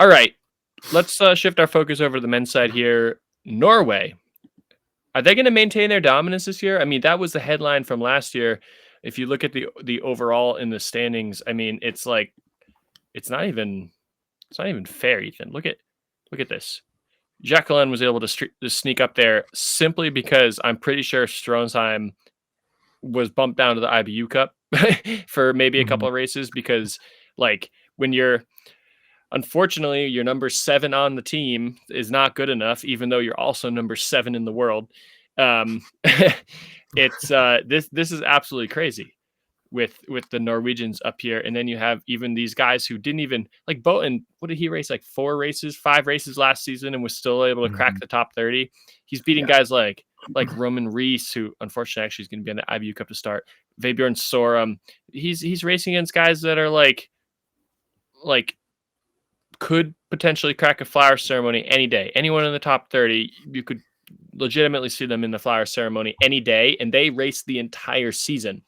All right, let's shift our focus over to the men's side here. Norway, are they going to maintain their dominance this year? I mean, that was the headline from last year. If you look at the overall in the standings, I mean, it's like it's not even fair, Ethan. Look at this. Jacqueline was able to sneak up there simply because I'm pretty sure Stronsheim was bumped down to the IBU Cup for maybe a couple Mhm. of races because, like, when you're unfortunately your number 7 on the team is not good enough, even though you're also number 7 in the world. It's this is absolutely crazy with the Norwegians up here, and then you have even these guys who didn't even like Bowen. What did he race, like 5 races last season, and was still able to crack Mhm. the top 30? He's beating Yeah. guys like Roman Rees, who unfortunately actually is going to be on the IBU Cup to start. Vebjorn Sorum. He's racing against guys that are like could potentially crack a flower ceremony any day. Anyone in the top 30, you could legitimately see them in the flower ceremony any day, and they race the entire season.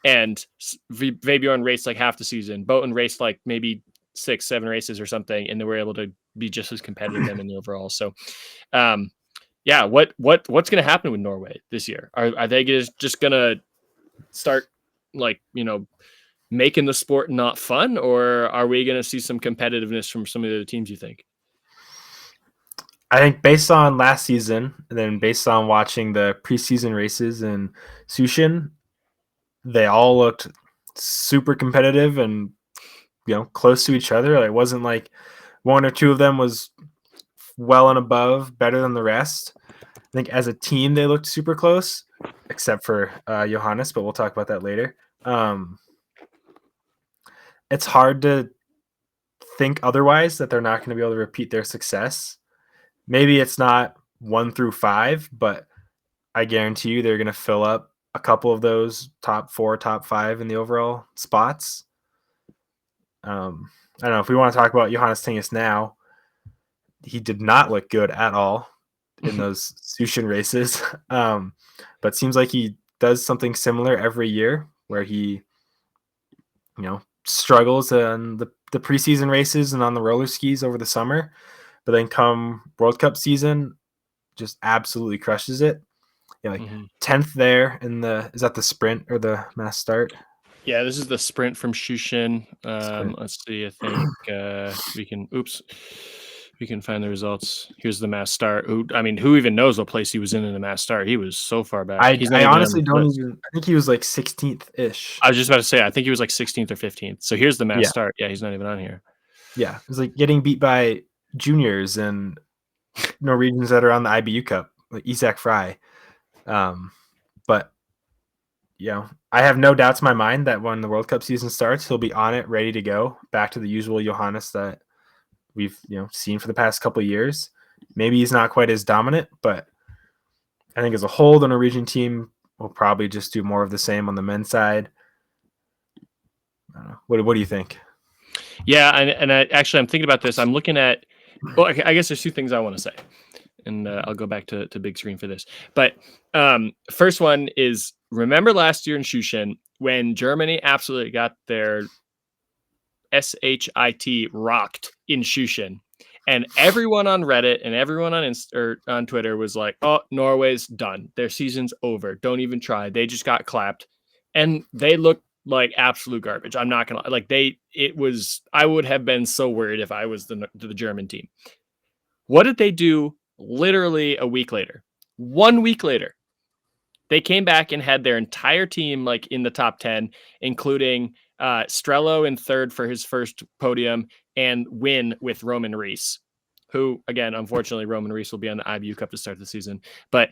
And Vebjorn raced like half the season. Bowen raced like maybe 6-7 races or something, and they were able to be just as competitive them in the overall. So, yeah, what's going to happen with Norway this year? Are they just going to start like making the sport not fun, or are we going to see some competitiveness from some of the other teams? You think? I think based on last season, and then based on watching the preseason races in Sushin, they all looked super competitive and close to each other. It wasn't like one or two of them was well and above better than the rest. I think as a team they looked super close, except for Johannes, but we'll talk about that later. It's hard to think otherwise that they're not going to be able to repeat their success. Maybe it's not 1 through 5, but I guarantee you they're going to fill up a couple of those top 4, top 5 in the overall spots. I don't know if we want to talk about Johannes Tingus now. He did not look good at all in those Sushin races, but seems like he does something similar every year where he, struggles in the preseason races and on the roller skis over the summer, but then come World Cup season, just absolutely crushes it. Yeah, like 10th there in is that the sprint or the mass start? Yeah, this is the sprint from Shushin. Sprint. Let's see. I think we can. Oops, we can find the results. Here's the mass start. Who even knows what place he was in the mass start? He was so far back. He's not I even on honestly this don't list. even. I think he was like 16th ish. I was just about to say. I think he was like 16th or 15th. So here's the mass Yeah, start. Yeah, he's not even on here. yeah. It was like getting beat by juniors and Norwegians that are on the IBU Cup, like Isak Fry. But I have no doubts in my mind that when the World Cup season starts, he'll be on it, ready to go, back to the usual Johannes that we've seen for the past couple of years. Maybe he's not quite as dominant, but I think as a whole, the Norwegian team will probably just do more of the same on the men's side. I don't know. What do you think? Yeah, and I'm thinking about this. I'm looking at. Well, I guess there's two things I want to say, and I'll go back to big screen for this. But first one is, remember last year in Shushin when Germany absolutely got their SHIT rocked in Shushin, and everyone on Reddit and everyone on Twitter was like, "Oh, Norway's done. Their season's over. Don't even try. They just got clapped," and they looked like absolute garbage. I'm not gonna like they. It was. I would have been so worried if I was the German team. What did they do? Literally a week later, 1 week later, they came back and had their entire team like in the top 10, including Strello in third for his first podium and win with Roman Rees, who, again, unfortunately, Roman Rees will be on the IBU Cup to start the season. But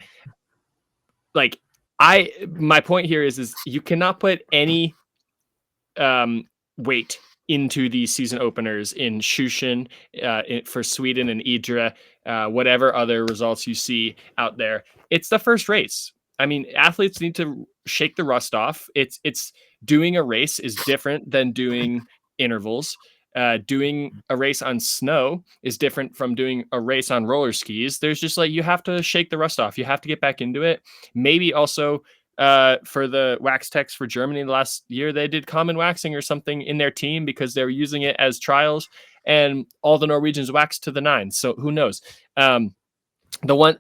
like, my point here is you cannot put any weight into these season openers in Shushin for Sweden and Idre, whatever other results you see out there. It's the first race. I mean, athletes need to shake the rust off. It's doing a race is different than doing intervals. Doing a race on snow is different from doing a race on roller skis. There's just like you have to shake the rust off. You have to get back into it. Maybe also for the wax techs for Germany last year, they did common waxing or something in their team because they were using it as trials. and all the Norwegians waxed to the 9. So who knows?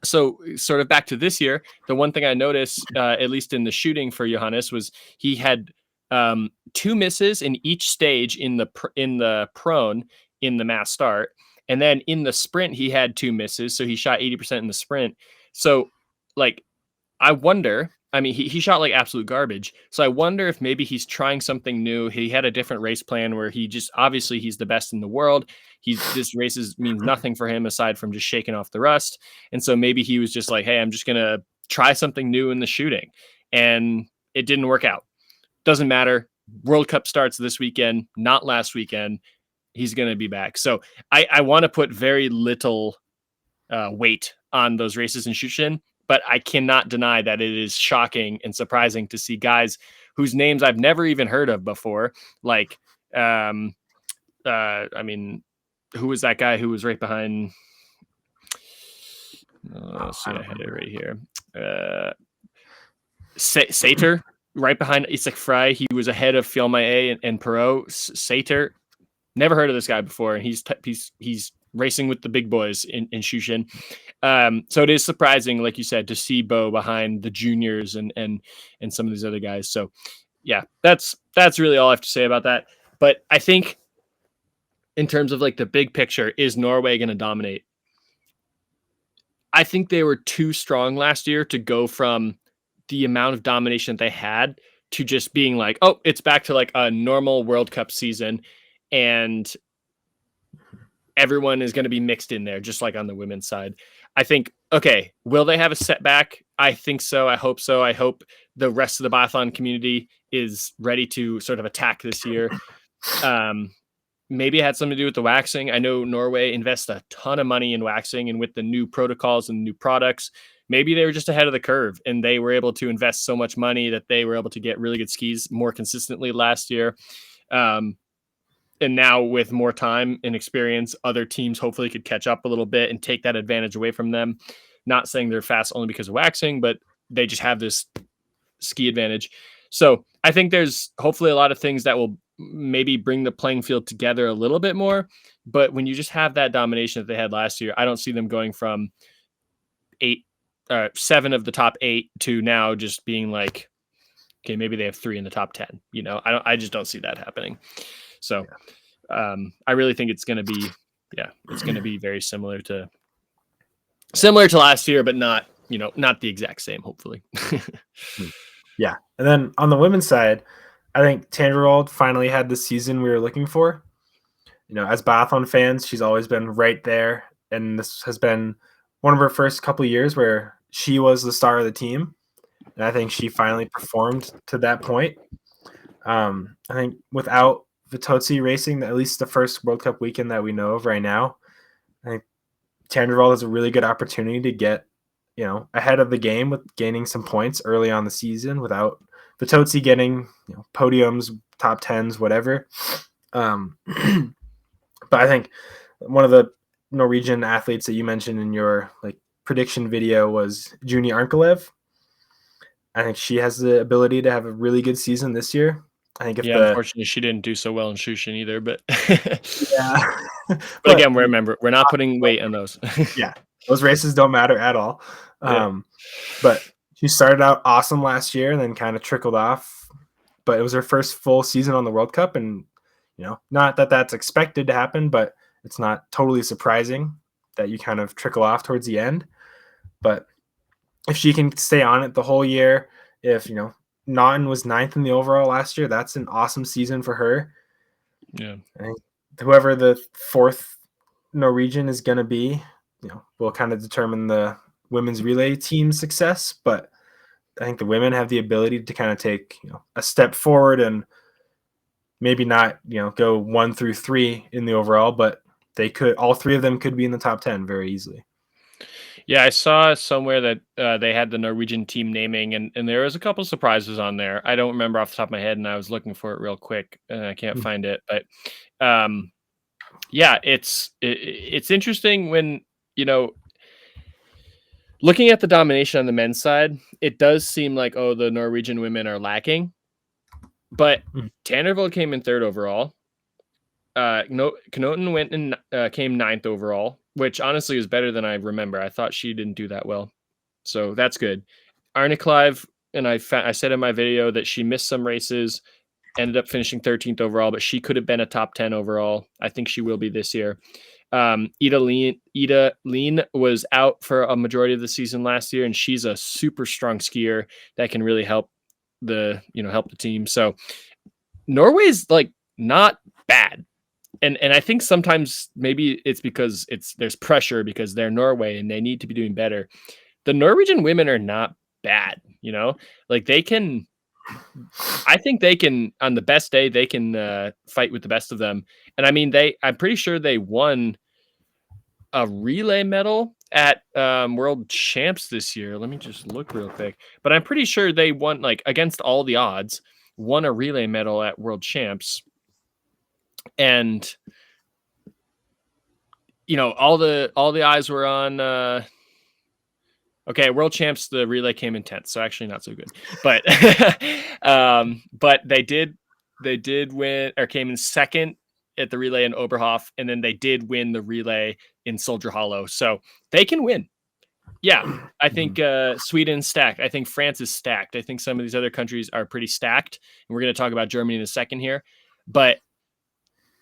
So sort of back to this year, the one thing I noticed, at least in the shooting for Johannes, was he had 2 misses in each stage in the prone in the mass start. And then in the sprint, he had 2 misses. So he shot 80% in the sprint. So like, I wonder, I mean, he shot like absolute garbage. So I wonder if maybe he's trying something new. He had a different race plan where he just, obviously he's the best in the world. This races means nothing for him aside from just shaking off the rust. And so maybe he was just like, hey, I'm just going to try something new in the shooting. And it didn't work out. Doesn't matter. World Cup starts this weekend, not last weekend. He's going to be back. So I want to put very little weight on those races in Shushin, but I cannot deny that it is shocking and surprising to see guys whose names I've never even heard of before. Like, I mean, who was that guy who was right behind? Let's see, I had it right here. Sater, right behind Isak Frey. He was ahead of Fielmae and Perot. Sater, never heard of this guy before, and he's racing with the big boys in Shushin. So it is surprising, like you said, to see Bo behind the juniors and some of these other guys. So yeah, that's really all I have to say about that. But I think in terms of like the big picture, is Norway going to dominate? I think they were too strong last year to go from the amount of domination they had to just being like, oh, it's back to like a normal World Cup season and everyone is going to be mixed in there, just like on the women's side. I think, okay, will they have a setback? I think so. I hope so. I hope the rest of the biathlon community is ready to sort of attack this year. Maybe it had something to do with the waxing. I know Norway invests a ton of money in waxing, and with the new protocols and new products, maybe they were just ahead of the curve and they were able to invest so much money that they were able to get really good skis more consistently last year. And now with more time and experience, other teams hopefully could catch up a little bit and take that advantage away from them. Not saying they're fast only because of waxing, but they just have this ski advantage. So I think there's hopefully a lot of things that will maybe bring the playing field together a little bit more. But when you just have that domination that they had last year, I don't see them going from 7 of the top 8 to now just being like, okay, maybe they have 3 in the top 10. You know, I just don't see that happening. So I really think it's going to be, it's going to be very similar to last year, but not the exact same, hopefully. Yeah. And then on the women's side, I think Tangerwald finally had the season we were looking for. You know, as biathlon fans, she's always been right there. And this has been one of her first couple of years where she was the star of the team. And I think she finally performed to that point. I think without Vitozzi racing, at least the first World Cup weekend that we know of right now, I think Tangerwald has a really good opportunity to get, ahead of the game with gaining some points early on the season without Vitozzi getting podiums, top 10s, whatever. But I think one of the Norwegian athletes that you mentioned in your prediction video was Juni Arnkelev. I think she has the ability to have a really good season this year. I think unfortunately she didn't do so well in Shushin either, but yeah. but again, remember, we're not putting weight on those. Yeah, those races don't matter at all. But she started out awesome last year and then kind of trickled off. But it was her first full season on the World Cup, and not that that's expected to happen, but it's not totally surprising that you kind of trickle off towards the end. But if she can stay on it the whole year, if Naughton was 9th in the overall last year, that's an awesome season for her. Yeah, I think whoever the 4th Norwegian is going to be, will kind of determine the women's relay team's success. But I think the women have the ability to kind of take a step forward and maybe not go 1 through 3 in the overall, but they could, all 3 of them could be in the top 10 very easily. Yeah, I saw somewhere that they had the Norwegian team naming, and there was a couple surprises on there. I don't remember off the top of my head, and I was looking for it real quick, and I can't find it. But yeah, it's interesting when looking at the domination on the men's side, it does seem like the Norwegian women are lacking. But Tannervold came in 3rd overall. Knoten went and came 9th overall, which honestly is better than I remember. I thought she didn't do that well, so that's good. Arne Clive, and I said in my video that she missed some races, ended up finishing 13th overall, but she could have been a top 10 overall. I think she will be this year. Ida Lean was out for a majority of the season last year, and she's a super strong skier that can really help the team. So Norway's like not bad. And I think sometimes maybe it's because there's pressure because they're Norway and they need to be doing better. The Norwegian women are not bad, like they can. I think they can, on the best day, they can fight with the best of them. And I mean, I'm pretty sure they won a relay medal at World Champs this year. Let me just look real quick. But I'm pretty sure they won, like against all the odds, won a relay medal at World Champs. And all the eyes were on World Champs, the relay came in 10th, so actually not so good. But but they did win, or came in second at the relay in Oberhof, and then they did win the relay in Soldier Hollow. So they can win. Yeah, I think Sweden's stacked. I think France is stacked. I think some of these other countries are pretty stacked. And we're going to talk about Germany in a second here. But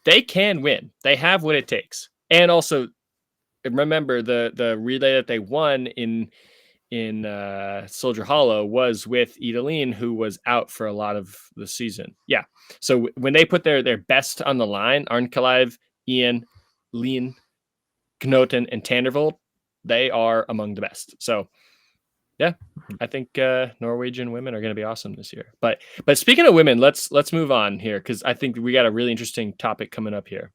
they can win. They have what it takes. And also, remember the relay that they won in Soldier Hollow was with Idalene, who was out for a lot of the season. Yeah. So when they put their best on the line, Arnkalive, Ian, Lean, Knoten, and Tandervold, they are among the best. So yeah, I think Norwegian women are going to be awesome this year. But speaking of women, let's move on here, because I think we got a really interesting topic coming up here.